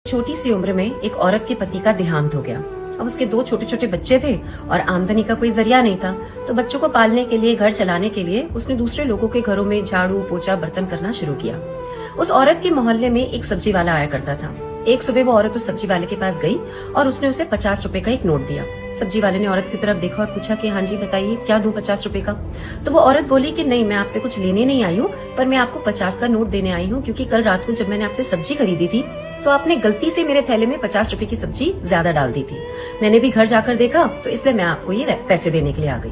छोटी सी उम्र में एक औरत के पति का देहांत हो गया। अब उसके 2 छोटे छोटे बच्चे थे और आमदनी का कोई जरिया नहीं था, तो बच्चों को पालने के लिए, घर चलाने के लिए उसने दूसरे लोगों के घरों में झाड़ू पोछा बर्तन करना शुरू किया। उस औरत के मोहल्ले में एक सब्जी वाला आया करता था। एक सुबह वो औरत उस सब्जी वाले के पास गई और उसने उसे 50 रुपए का एक नोट दिया। सब्जी वाले ने औरत की तरफ देखा और पूछा कि हाँ जी बताइए, क्या दूं 50 रुपए का? तो वो औरत बोली कि नहीं, मैं आपसे कुछ लेने नहीं आई हूँ, पर मैं आपको 50 का नोट देने आई हूँ, क्योंकि कल रात को जब मैंने आपसे सब्जी खरीदी थी तो आपने गलती से मेरे थैले में 50 रुपए की सब्जी ज्यादा डाल दी थी। मैंने भी घर जाकर देखा तो इसलिए मैं आपको ये पैसे देने के लिए आ गई।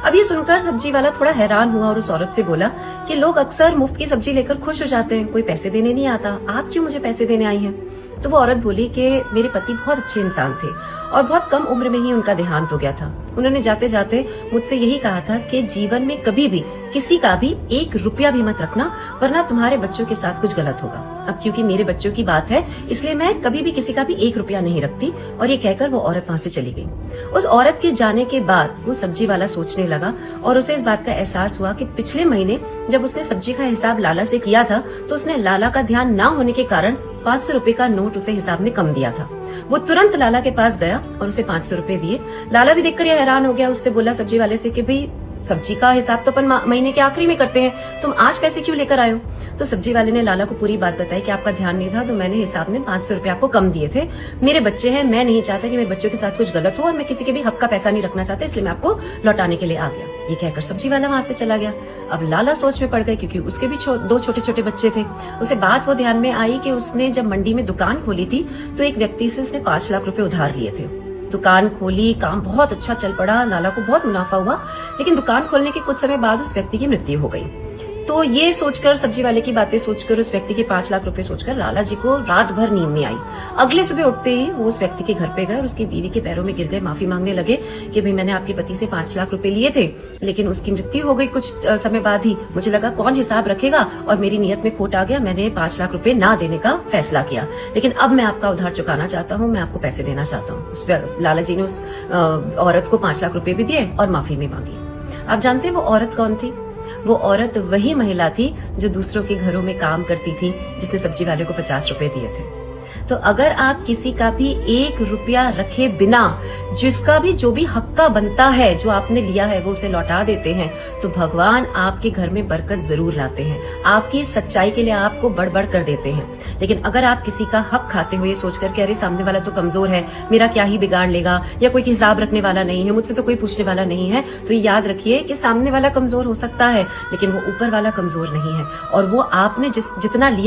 अब ये सुनकर सब्जी वाला थोड़ा हैरान हुआ और उस औरत से बोला कि लोग अक्सर मुफ्त की सब्जी लेकर खुश हो जाते हैं, कोई पैसे देने नहीं आता, आप क्यों मुझे पैसे देने आई हैं? तो वो औरत बोली कि मेरे पति बहुत अच्छे इंसान थे और बहुत कम उम्र में ही उनका देहांत हो गया था। उन्होंने जाते जाते मुझसे यही कहा था कि जीवन में कभी भी किसी का भी 1 रुपया भी मत रखना, वरना तुम्हारे बच्चों के साथ कुछ गलत होगा। अब क्योंकि मेरे बच्चों की बात है इसलिए मैं कभी भी किसी का भी 1 रुपया नहीं रखती। और ये कहकर वो औरत वहां से चली गई। उस औरत के जाने के बाद वो सब्जी वाला सोचने लगा और उसे इस बात का एहसास हुआ कि पिछले महीने जब उसने सब्जी का हिसाब लाला से किया था तो उसने लाला का ध्यान न होने के कारण 500 रुपए का नोट उसे हिसाब में कम दिया था। वो तुरंत लाला के पास गया और उसे 500 रुपए दिए। लाला भी देखकर यह हैरान हो गया। उससे बोला सब्जी वाले से कि भाई सब्जी का हिसाब तो अपन महीने के आखिरी में करते हैं, तुम आज पैसे क्यों लेकर आए हो? तो सब्जी वाले ने लाला को पूरी बात बताई कि आपका ध्यान नहीं था तो मैंने हिसाब में 500 रुपए आपको कम दिए थे। मेरे बच्चे हैं, मैं नहीं चाहता कि मेरे बच्चों के साथ कुछ गलत हो और मैं किसी के भी हक का पैसा नहीं रखना चाहता, इसलिए मैं आपको लौटाने के लिए आ गया। ये कहकर सब्जी वाला वहां से चला गया। अब लाला सोच में पड़ गए क्योंकि उसके भी 2 छोटे छोटे बच्चे थे। उसे बात वो ध्यान में आई कि उसने जब मंडी में दुकान खोली थी तो एक व्यक्ति से उसने 5 लाख रुपए उधार लिए थे। दुकान खोली, काम बहुत अच्छा चल पड़ा, लाला को बहुत मुनाफा हुआ, लेकिन दुकान खोलने के कुछ समय बाद उस व्यक्ति की मृत्यु हो गई। तो ये सोचकर, सब्जी वाले की बातें सोचकर, उस व्यक्ति के 5 लाख रुपए सोचकर लाला जी को रात भर नींद नहीं आई। अगले सुबह उठते ही वो उस व्यक्ति के घर पे गए और उसकी बीवी के पैरों में गिर गए, माफी मांगने लगे कि भाई मैंने आपके पति से 5 लाख रुपए लिए थे, लेकिन उसकी मृत्यु हो गई कुछ समय बाद ही। मुझे लगा कौन हिसाब रखेगा और मेरी नीयत में खोट आ गया, मैंने 5 लाख रुपए ना देने का फैसला किया, लेकिन अब मैं आपका उधार चुकाना चाहता हूँ, मैं आपको पैसे देना चाहता हूँ। उस लाला जी ने उस औरत को 5 लाख रुपए भी दिए और माफी भी मांगी। आप जानते हैं वो औरत कौन थी? वो औरत वही महिला थी जो दूसरों के घरों में काम करती थी, जिसने सब्जी वाले को 50 रुपए दिए थे। तो अगर आप किसी का भी 1 रुपया रखे बिना, जिसका भी जो भी हक का बनता है, जो आपने लिया है वो उसे लौटा देते हैं, तो भगवान आपके घर में बरकत जरूर लाते हैं, आपकी सच्चाई के लिए आपको बढ़ कर देते हैं। लेकिन अगर आप किसी का हक खाते हुए सोचकर के अरे सामने वाला तो कमजोर है, मेरा क्या ही बिगाड़ लेगा, या कोई हिसाब रखने वाला नहीं है, मुझसे तो कोई पूछने वाला नहीं है, तो याद रखिए कि सामने वाला कमजोर हो सकता है लेकिन वो ऊपर वाला कमजोर नहीं है। और वो आपने जितना लिया